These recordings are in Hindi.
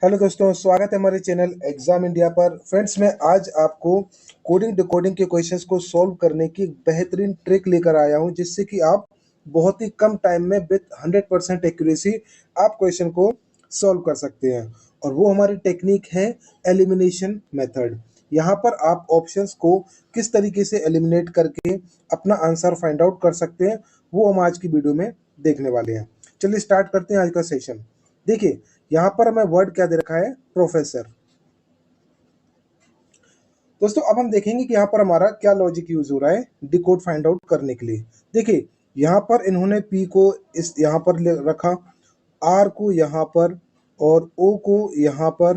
हेलो दोस्तों, स्वागत है हमारे चैनल एग्जाम इंडिया पर। फ्रेंड्स, मैं आज आपको कोडिंग डिकोडिंग के क्वेश्चंस को सॉल्व करने की एक बेहतरीन ट्रिक लेकर आया हूं, जिससे कि आप बहुत ही कम टाइम में विद 100% एक्यूरेसी आप क्वेश्चन को सॉल्व कर सकते हैं। और वो हमारी टेक्निक है एलिमिनेशन मेथड। यहाँ पर आप ऑप्शंस को किस तरीके से एलिमिनेट करके अपना आंसर फाइंड आउट कर सकते हैं, वो हम आज की वीडियो में देखने वाले हैं। चलिए स्टार्ट करते हैं आज का सेशन। देखिए, यहाँ पर हमें वर्ड क्या दे रखा है, प्रोफेसर। दोस्तों, अब हम देखेंगे कि यहाँ पर हमारा क्या लॉजिक यूज हो रहा है डिकोड फाइंड आउट करने के लिए। देखिए, यहाँ पर इन्होंने पी को इस यहाँ पर रखा, आर को यहाँ पर और ओ को यहाँ पर।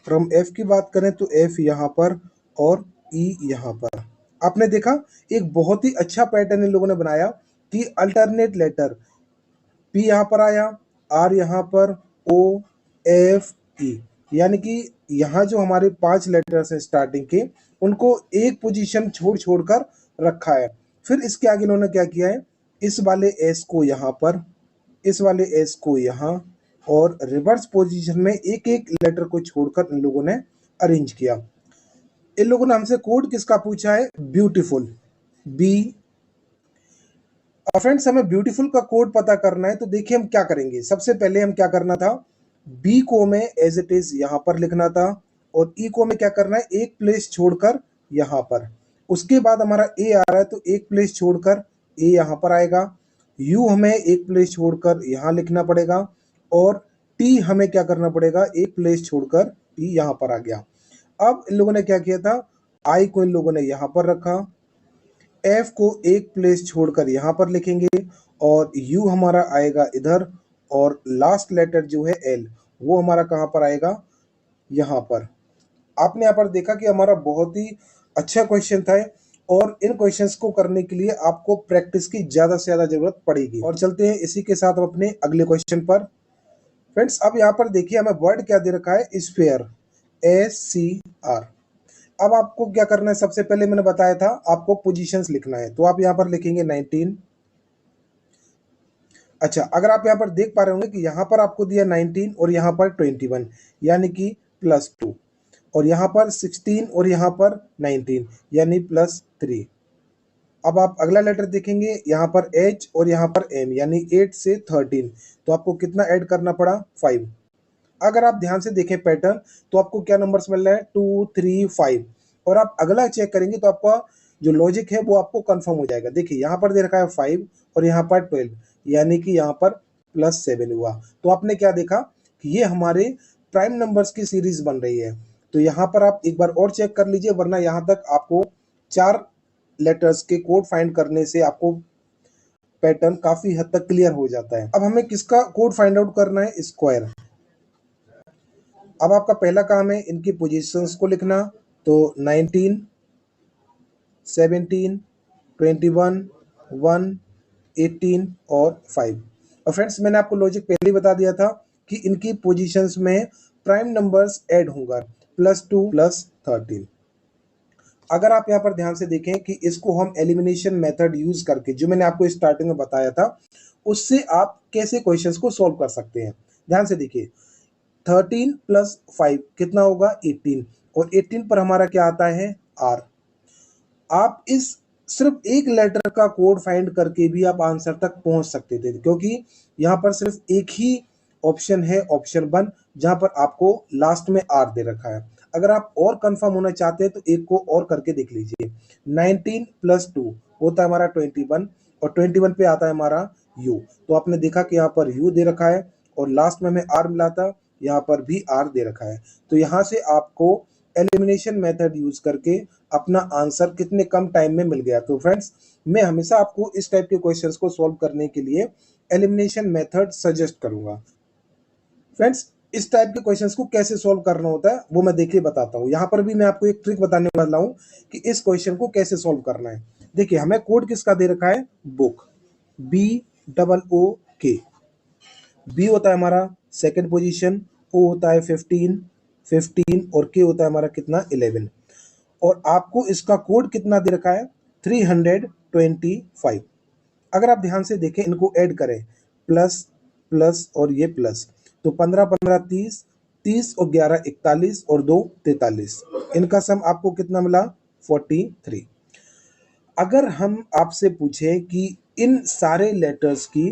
और हम एफ की बात करें तो एफ यहाँ पर और ई यहाँ पर। आपने देखा, एक बहुत ही अच्छा पैटर्न इन लोगों ने बनाया कि अल्टरनेट लेटर पी यहाँ पर आया, आर यहाँ पर, ओ, एफ, ई, यानी कि यहाँ जो हमारे 5 लेटर्स हैं स्टार्टिंग के, उनको एक पोजीशन छोड़ छोड़कर रखा है। फिर इसके आगे इन्होंने क्या किया है, इस वाले एस को यहाँ पर, इस वाले एस को यहाँ, और रिवर्स पोजीशन में एक एक लेटर को छोड़कर इन लोगों ने अरेंज किया। इन लोगों ने हमसे कोड किसका पूछा है, ब्यूटीफुल, बी। और फ्रेंड्स, हमें ब्यूटीफुल का कोड पता करना है, तो देखिए हम क्या करेंगे। सबसे पहले हम क्या करना था, बी को हमें एज इट इज यहां पर लिखना था, और ई को हमें क्या करना है, एक प्लेस छोड़कर यहां पर। उसके बाद हमारा ए आ रहा है, तो एक प्लेस छोड़कर ए यहां पर आएगा। यू हमें एक प्लेस छोड़कर यहां लिखना पड़ेगा, और टी हमें क्या करना पड़ेगा, एक प्लेस छोड़कर टी यहां पर आ गया। अब इन लोगों ने क्या किया था, आई को इन लोगों ने यहां पर रखा, एफ को एक प्लेस छोड़कर यहां पर लिखेंगे, और यू हमारा आएगा इधर, और लास्ट लेटर जो है एल, वो हमारा कहां पर आएगा, यहां पर। आपने यहाँ पर देखा कि हमारा बहुत ही अच्छा क्वेश्चन था, और इन क्वेश्चंस को करने के लिए आपको प्रैक्टिस की ज्यादा से ज्यादा जरूरत पड़ेगी। और चलते हैं इसी के साथ अपने अगले क्वेश्चन पर। फ्रेंड्स, अब यहाँ पर देखिए हमें वर्ड क्या दे रखा है, स्फीयर, SCR। अब आपको क्या करना है, सबसे पहले मैंने बताया था आपको पोजीशंस लिखना है, तो आप यहाँ पर लिखेंगे 19। अच्छा, अगर आप यहाँ पर देख पा रहे होंगे कि यहाँ पर आपको दिया 19 और यहाँ पर 21, यानी कि +2, और यहाँ पर 16 और यहाँ पर 19, यानी +3। अब आप अगला लेटर देखेंगे, यहाँ पर H और यहाँ पर M, यानी 8 से 13, तो आपको कितना ऐड करना पड़ा, 5। अगर आप ध्यान से देखें पैटर्न, तो आपको क्या नंबर्स मिल रहे हैं, 2, 3, 5। और आप अगला चेक करेंगे तो आपका जो लॉजिक है वो आपको कंफर्म हो जाएगा। देखिए, यहाँ पर दे रखा है 5 और यहाँ पर 12, यानी कि यहाँ पर +7 हुआ। तो आपने क्या देखा कि ये हमारे प्राइम नंबर्स की सीरीज बन रही है। तो यहाँ पर आप एक बार और चेक कर लीजिए, वरना यहाँ तक आपको 4 लेटर्स के कोड फाइंड करने से आपको पैटर्न काफी हद तक क्लियर हो जाता है। अब हमें किसका कोड फाइंड आउट करना है, स्क्वायर। अब आपका पहला काम है इनकी पोजीशंस को लिखना, तो 19, 17, 21, 1, 18 और 5। और फ्रेंड्स, मैंने आपको लॉजिक पहले ही बता दिया था कि इनकी पोजीशंस में प्राइम नंबर्स ऐड होगा, +2 +13। अगर आप यहाँ पर ध्यान से देखें कि इसको हम एलिमिनेशन मेथड यूज करके, जो मैंने आपको स्टार्टिंग में बताया था, उससे आप कैसे क्वेश्चंस को सॉल्व कर सकते हैं। ध्यान से देखिए, 13 + 5 कितना होगा, 18, और 18 पर हमारा क्या आता है, आर। आप इस सिर्फ एक लेटर का कोड फाइंड करके भी आप आंसर तक पहुंच सकते थे, क्योंकि यहाँ पर सिर्फ एक ही ऑप्शन है, ऑप्शन 1, जहां पर आपको लास्ट में आर दे रखा है। अगर आप और कंफर्म होना चाहते हैं तो एक को और करके देख लीजिए। 19 + 2 होता है हमारा 21, और 21 पे आता है हमारा यू। तो आपने देखा कि यहाँ पर यू दे रखा है, और लास्ट में हमें आर मिला था, यहाँ पर भी आर दे रखा है। तो यहाँ से आपको एलिमिनेशन मेथड यूज करके अपना आंसर कितने कम टाइम में मिल गया। तो फ्रेंड्स, मैं हमेशा आपको इस टाइप के क्वेश्चंस को सॉल्व करने के लिए एलिमिनेशन मेथड सजेस्ट करूंगा। फ्रेंड्स, इस टाइप के क्वेश्चंस को कैसे सॉल्व करना होता है वो मैं देखिए बताता हूँ। यहाँ पर भी मैं आपको एक ट्रिक बताने वाला हूँ कि इस क्वेश्चन को कैसे सॉल्व करना है। देखिए, हमें कोड किसका दे रखा है, बुक, BOOK। बी होता है हमारा सेकंड पोजीशन, ओ होता है 15, और के होता है हमारा कितना, 11। और आपको इसका कोड कितना दे रखा है, 325। अगर आप ध्यान से देखें, इनको ऐड करें, प्लस प्लस और ये प्लस, तो 15 15 30, 30 और 11 41 और 2 43। इनका सम आपको कितना मिला? 43। अगर हम आपसे पूछें कि इन सारे लेटर्स की,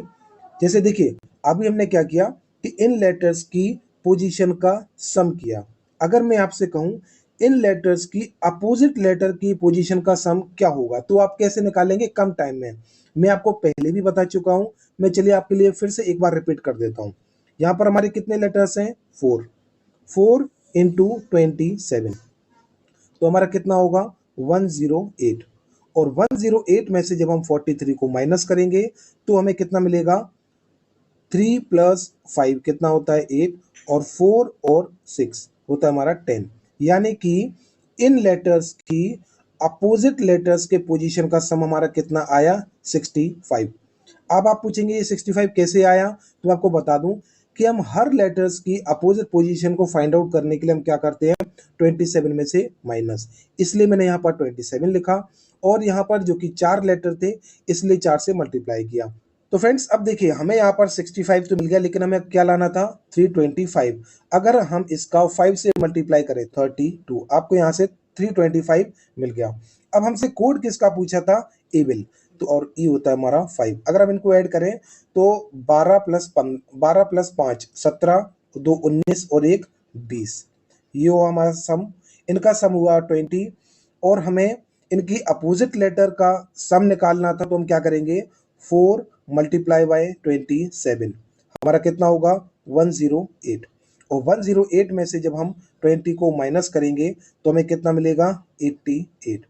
जैसे देखिए अभी हमने क्या किया कि इन लेटर्स की पोजीशन का सम किया। अगर मैं आपसे कहूं इन लेटर्स की अपोजिट लेटर की पोजीशन का सम क्या होगा, तो आप कैसे निकालेंगे कम टाइम में? मैं आपको पहले भी बता चुका हूं, मैं चलिए आपके लिए फिर से एक बार रिपीट कर देता हूं। यहां पर हमारे कितने लेटर्स हैं? 4। 4 इंटू 27, तो हमारा कितना होगा? 108। और 108 में से जब हम 43 को माइनस करेंगे तो हमें कितना मिलेगा? 3 प्लस 5 कितना होता है? 8। और 4 और 6 होता है हमारा 10। यानी कि इन लेटर्स की अपोजिट लेटर्स के पोजीशन का सम हमारा कितना आया? 65। अब आप पूछेंगे ये 65 कैसे आया, तो मैं आपको बता दूं कि हम हर लेटर्स की अपोजिट पोजीशन को फाइंड आउट करने के लिए हम क्या करते हैं? 27 में से माइनस। इसलिए मैंने यहाँ पर 27 लिखा, और यहाँ पर जो कि 4 लेटर थे इसलिए 4 से मल्टीप्लाई किया। तो फ्रेंड्स अब देखिए हमें यहाँ पर 65 तो मिल गया, लेकिन हमें क्या लाना था? 325। अगर हम इसका 5 से मल्टीप्लाई करें 32, आपको यहाँ से 325 मिल गया। अब हमसे कोड किसका पूछा था? एबल। तो और ई होता है हमारा 5। अगर हम इनको ऐड करें तो 12 प्लस 5 17, 2 19 और 1 20, ये हुआ हमारा सम। इनका सम हुआ 20। और हमें इनकी अपोजिट लेटर का सम निकालना था, तो हम क्या करेंगे? 4 मल्टीप्लाई बाय 27, हमारा कितना होगा? 108। और 108 में से जब हम 20 को माइनस करेंगे तो हमें कितना मिलेगा? 88।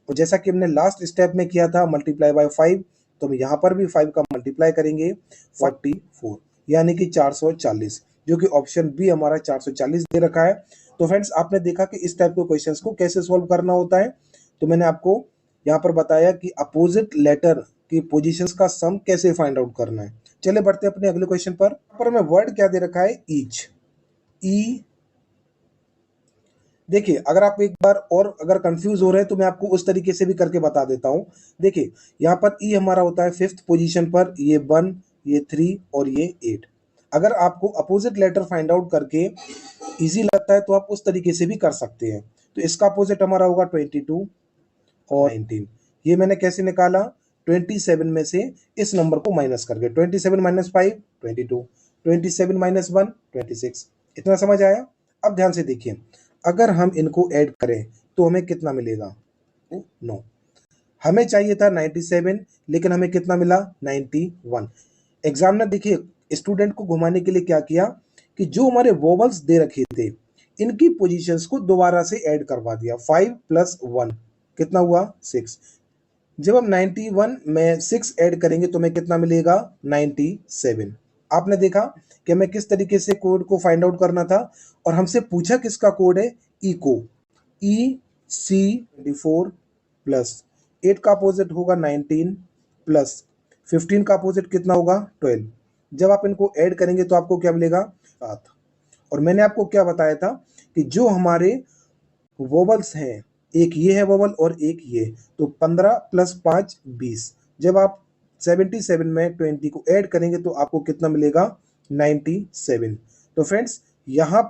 और जैसा कि हमने लास्ट स्टेप में किया था मल्टीप्लाई बाय 5, तो हम यहाँ पर भी 5 का मल्टीप्लाई करेंगे 44, यानी कि 440, जो कि ऑप्शन बी हमारा 440 दे रखा है। तो फ्रेंड्स आपने देखा कि इस टाइप के क्वेश्चंस को कैसे सॉल्व करना होता है। तो मैंने आपको यहाँ पर बताया कि अपोजिट लेटर की पोजीशंस का सम कैसे फाइंड आउट करना है। चलिए बढ़ते हैं अपने अगले क्वेश्चन पर। यहाँ पर हमें वर्ड क्या दे रखा है? ईच। ई। देखिए अगर आप एक बार और अगर कंफ्यूज हो रहे हैं तो मैं आपको उस तरीके से भी करके बता देता हूं। देखिए यहाँ पर ई हमारा होता है 5th पोजीशन पर, ये 1, ये 3 और ये 8। अगर आपको अपोजिट लेटर फाइंड आउट करके इजी लगता है तो आप उस तरीके से भी कर सकते हैं। तो इसका अपोजिट हमारा होगा 22 और 19। ये मैंने कैसे निकाला? 27 में से इस नंबर को माइनस करके, 27 माइनस 5 22, 27 माइनस 1 26। इतना समझ आया? अब ध्यान से देखिए, अगर हम इनको ऐड करें तो हमें कितना मिलेगा? 9। हमें चाहिए था 97, लेकिन हमें कितना मिला? 91। एग्जामिनर देखिए स्टूडेंट को घुमाने के लिए क्या किया कि जो हमारे वोवल्स दे रखे थे इनकी पोजीशंस को दोबारा से ऐड करवा दिया। 5 प्लस 1 कितना हुआ? 6। जब हम 91 में 6 ऐड करेंगे तो हमें कितना मिलेगा? 97। आपने देखा कि हमें किस तरीके से कोड को फाइंड आउट करना था, और हमसे पूछा किसका कोड है? इको। EC24 प्लस 8 का अपोजिट होगा 19 प्लस 15 का अपोजिट कितना होगा? 12। जब आप इनको ऐड करेंगे तो आपको क्या मिलेगा? 7। और मैंने आपको क्या बताया था कि जो हमारे वोवल्स हैं, एक ये है वोवल और एक ये, तो 15 प्लस 5 20। जब आप 77 में 20 को ऐड करेंगे तो आपको कितना मिलेगा? 97। तो फ्रेंड्स यहाँ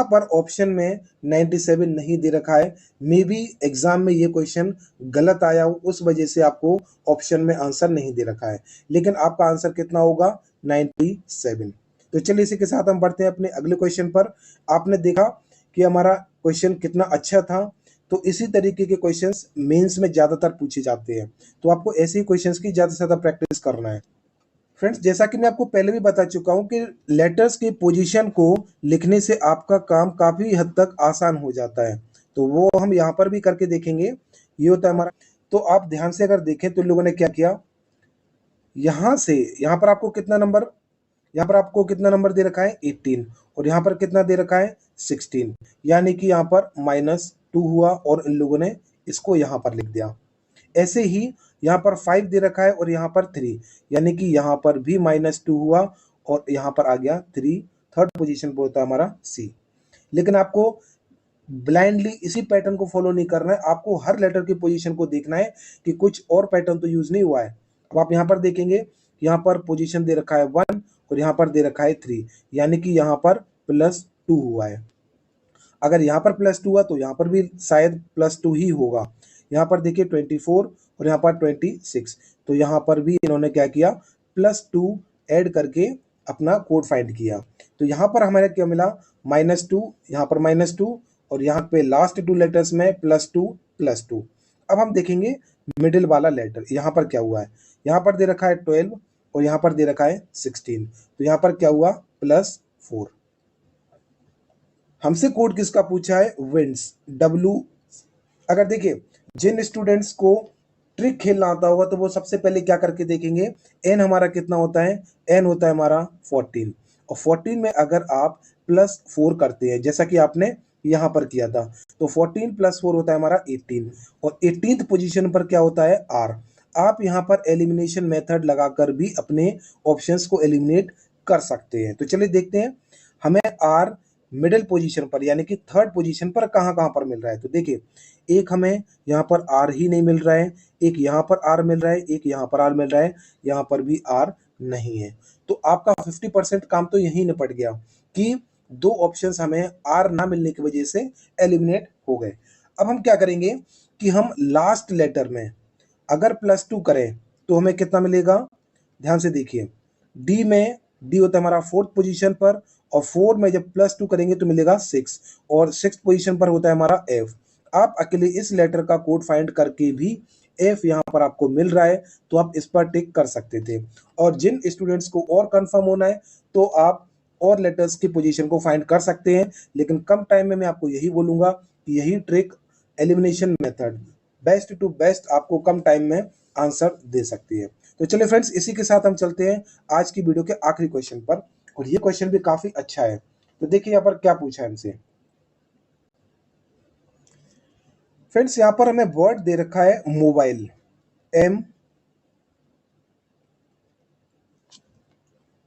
पर ऑप्शन में 97 नहीं दे रखा है। मे बी एग्जाम में ये क्वेश्चन गलत आया हो, उस वजह से आपको ऑप्शन में आंसर नहीं दे रखा है, लेकिन आपका आंसर कितना होगा? 97। तो चलिए इसी के साथ हम बढ़ते हैं अपने अगले क्वेश्चन पर। आपने देखा कि हमारा क्वेश्चन कितना अच्छा था, तो इसी तरीके के क्वेश्चंस मेंस में ज़्यादातर पूछे जाते हैं, तो आपको ऐसे ही क्वेश्चंस की ज़्यादा से ज़्यादा प्रैक्टिस करना है। फ्रेंड्स जैसा कि मैं आपको पहले भी बता चुका हूं कि लेटर्स की पोजीशन को लिखने से आपका काम काफ़ी हद तक आसान हो जाता है, तो वो हम यहाँ पर भी करके देखेंगे। ये होता है हमारा। तो आप ध्यान से अगर देखें तो इन लोगों ने क्या किया, यहाँ से यहाँ पर आपको कितना नंबर, यहाँ पर आपको कितना नंबर दे रखा है? 18। और यहाँ पर कितना दे रखा है? 16। यानी कि यहाँ पर -2 हुआ और इन लोगों ने इसको यहाँ पर लिख दिया। ऐसे ही यहाँ पर 5 दे रखा है और यहाँ पर 3, यानी कि यहाँ पर भी -2 हुआ और यहाँ पर आ गया 3। थर्ड पोजीशन पर होता है हमारा सी। लेकिन आपको ब्लाइंडली इसी पैटर्न को फॉलो नहीं करना है, आपको हर लेटर की पोजीशन को देखना है कि कुछ और पैटर्न तो यूज नहीं हुआ है। अब आप यहाँ पर देखेंगे, यहाँ पर पोजीशन दे रखा है 1 और यहाँ पर दे रखा है 3, यानी कि यहाँ पर +2 हुआ है। अगर यहाँ पर +2 हुआ तो यहाँ पर भी शायद +2 ही होगा। यहाँ पर देखिए 24 और यहाँ पर 26, तो यहाँ पर भी इन्होंने क्या किया, +2 ऐड करके अपना कोड फाइंड किया। तो यहाँ पर हमारे क्या मिला, -2, यहाँ पर -2 और यहाँ पे लास्ट 2 लेटर्स में +2 अब हम देखेंगे मिडिल वाला लेटर, यहाँ पर क्या हुआ है। यहाँ पर दे रखा है 12 और यहाँ पर दे रखा है 16, तो यहाँ पर क्या हुआ, +4। हमसे कोड किसका पूछा है, विंड्स, W। अगर देखिए जिन स्टूडेंट्स को ट्रिक खेलना आता होगा तो वो सबसे पहले क्या करके देखेंगे, n हमारा कितना होता है, n होता है हमारा 14, और 14 में अगर आप +4 करते हैं जैसा कि आपने यहाँ पर किया था, तो 14 + 4 होता है हमारा 18, और 18th पोजीशन पर क्या होता है, R। आप यहाँ पर एलिमिनेशन मेथड लगाकर भी अपने ऑप्शंस को एलिमिनेट कर सकते हैं। तो चलिए देखते हैं हमें R मिडिल पोजीशन पर यानी कि थर्ड पोजीशन पर कहाँ कहाँ पर मिल रहा है। तो देखिए एक हमें यहाँ पर R ही नहीं मिल रहा है, एक यहाँ पर R मिल रहा है, एक यहाँ पर R मिल रहा है, यहाँ पर भी R नहीं है। तो आपका 50% काम तो यही निपट गया कि 2 ऑप्शंस हमें R ना मिलने की वजह से एलिमिनेट हो गए। अब हम क्या करेंगे कि हम लास्ट लेटर में अगर +2 करें तो हमें कितना मिलेगा, ध्यान से देखिए, डी में, डी होता है हमारा 4th पोजीशन पर, और 4 में जब +2 करेंगे तो मिलेगा 6, और 6th पोजीशन पर होता है हमारा F। आप अकेले इस लेटर का कोड फाइंड करके भी F यहाँ पर आपको मिल रहा है तो आप इस पर टिक कर सकते थे। और जिन स्टूडेंट्स को और कंफर्म होना है तो आप और लेटर्स की पोजीशन को फाइंड कर सकते हैं, लेकिन कम टाइम में मैं आपको यही बोलूँगा कि यही trick, elimination method best to best आपको कम टाइम में आंसर दे सकती है। तो चलिए फ्रेंड्स, इसी के साथ हम चलते हैं आज की वीडियो के आखिरी क्वेश्चन पर, और ये क्वेश्चन भी काफी अच्छा है। तो देखिए यहाँ पर क्या पूछा है हमसे। फ्रेंड्स यहाँ पर हमें वर्ड दे रखा है मोबाइल, M।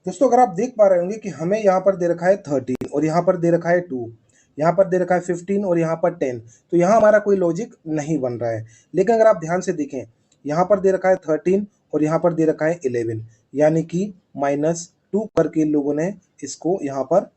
दोस्तों अगर आप देख पा रहे होंगे कि हमें यहाँ पर दे रखा है 13 और यहाँ पर दे रखा है 2, यहाँ पर दे रखा है 15 और यहाँ पर 10, तो यहाँ हमारा कोई लॉजिक नहीं बन रहा है। लेकिन अगर आप ध्यान से देखें, यहाँ पर दे रखा है 13 और यहाँ पर दे रखा है 11, यानी कि -2 करके इन लोगों ने इसको यहाँ पर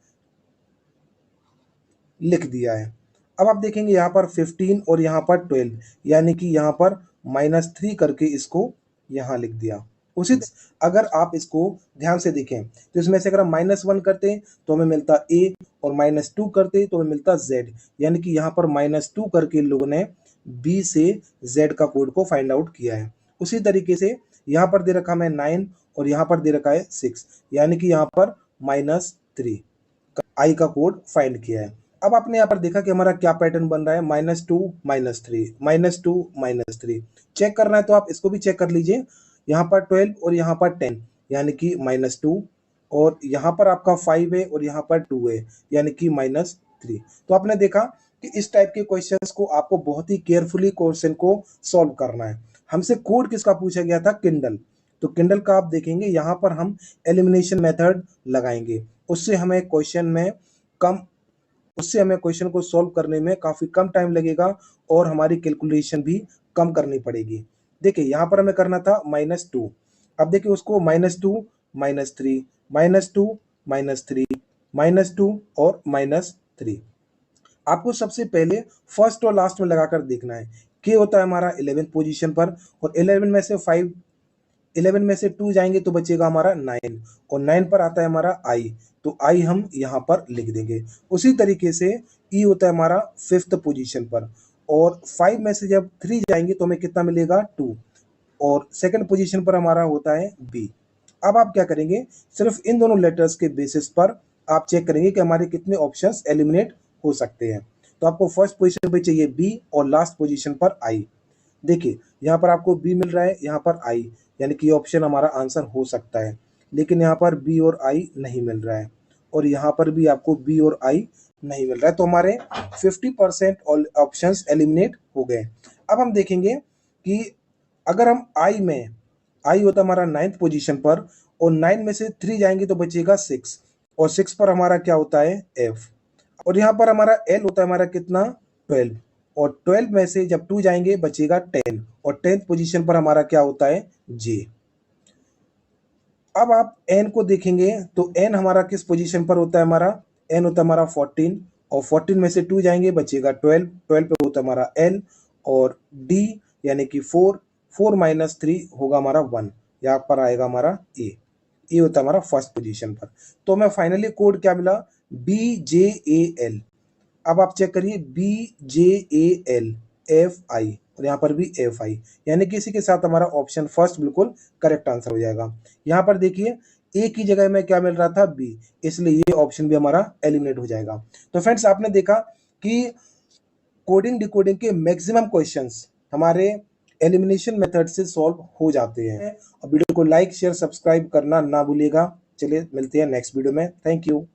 लिख दिया है। अब आप देखेंगे यहाँ पर 15 और यहाँ पर 12, यानी कि यहाँ पर -3 करके इसको यहाँ लिख दिया। उसी अगर आप इसको ध्यान से देखें तो इसमें से अगर हम -1 करते तो हमें मिलता A, और -2 करते तो हमें मिलता Z, यानी कि यहाँ पर -2 करके इन लोगों ने B से Z का कोड को फाइंड आउट किया है। उसी तरीके से यहाँ पर दे रखा है 9 और यहाँ पर दे रखा है 6, यानी कि यहाँ पर -3 I का कोड फाइंड किया है। अब आपने यहाँ पर देखा कि हमारा क्या पैटर्न बन रहा है, -2 -3 -2 -3। चेक करना है तो आप इसको भी चेक कर लीजिए, यहाँ पर 12 और यहाँ पर 10, यानी कि -2, और यहाँ पर आपका 5 है और यहाँ पर 2 है, यानी कि -3। तो आपने देखा कि इस टाइप के क्वेश्चंस को आपको बहुत ही केयरफुली क्वेश्चन को सॉल्व करना है। हमसे कोड किसका पूछा गया था, किंडल। तो किंडल का आप देखेंगे यहाँ पर हम एलिमिनेशन मेथड लगाएंगे, उससे हमें क्वेश्चन को सॉल्व करने में काफी कम टाइम लगेगा और हमारी कैलकुलेशन भी कम करनी पड़ेगी। देखिए यहाँ पर हमें करना था -2, अब देखिए उसको -2 -3 -2 -3 -2 और -3। आपको सबसे पहले फर्स्ट और लास्ट में लगाकर देखना है। के होता है हमारा 11th पोजीशन पर, और 11 में से 2 जाएंगे तो बचेगा हमारा 9, और 9 पर आता है हमारा आई, तो आई हम यहाँ पर लिख देंगे। उसी तरीके से ई होता है हमारा 5th पोजीशन पर, और 5 में से जब 3 जाएंगे तो हमें कितना मिलेगा, 2, और सेकंड पोजीशन पर हमारा होता है बी। अब आप क्या करेंगे, सिर्फ इन दोनों लेटर्स के बेसिस पर आप चेक करेंगे कि हमारे कितने ऑप्शंस एलिमिनेट हो सकते हैं। तो आपको फर्स्ट पोजीशन पे चाहिए बी और लास्ट पोजीशन पर आई। देखिए यहाँ पर आपको बी मिल रहा है, यहाँ पर आई, यानी कि ऑप्शन हमारा आंसर हो सकता है। लेकिन यहाँ पर बी और आई नहीं मिल रहा है, और यहाँ पर भी आपको बी और आई नहीं मिल रहा है, तो हमारे 50% ऑप्शंस एलिमिनेट हो गए। अब हम देखेंगे कि अगर हम आई होता हमारा 9th पोजीशन पर, और 9 में से 3 जाएंगे तो बचेगा 6, और 6 पर हमारा क्या होता है, एफ, और यहाँ पर हमारा एल होता है हमारा कितना, 12, और 12 में से जब 2 जाएंगे बचेगा 10, और 10th पोजीशन पर हमारा क्या होता है, जे। अब आप n को देखेंगे तो n हमारा किस पोजीशन पर होता है, हमारा n होता है हमारा 14, और 14 में से 2 जाएंगे बचेगा 12, 12 पे होता है हमारा l, और d यानी कि 4, 4 माइनस 3 होगा हमारा 1, यहाँ पर आएगा हमारा a, ये होता है हमारा फर्स्ट पोजीशन पर। तो हमें फाइनली कोड क्या मिला, BJAL। अब आप चेक करिए BJAL FI, और यहाँ पर भी FI, यानी कि इसी के साथ हमारा ऑप्शन फर्स्ट बिल्कुल करेक्ट आंसर हो जाएगा। यहाँ पर देखिए ए की जगह में क्या मिल रहा था, बी, इसलिए ये ऑप्शन भी हमारा एलिमिनेट हो जाएगा। तो फ्रेंड्स आपने देखा कि कोडिंग डिकोडिंग के मैक्सिमम क्वेश्चंस हमारे एलिमिनेशन मेथड से सॉल्व हो जाते हैं। और वीडियो को लाइक शेयर सब्सक्राइब करना ना भूलिएगा। चलिए मिलते हैं नेक्स्ट वीडियो में। Thank you.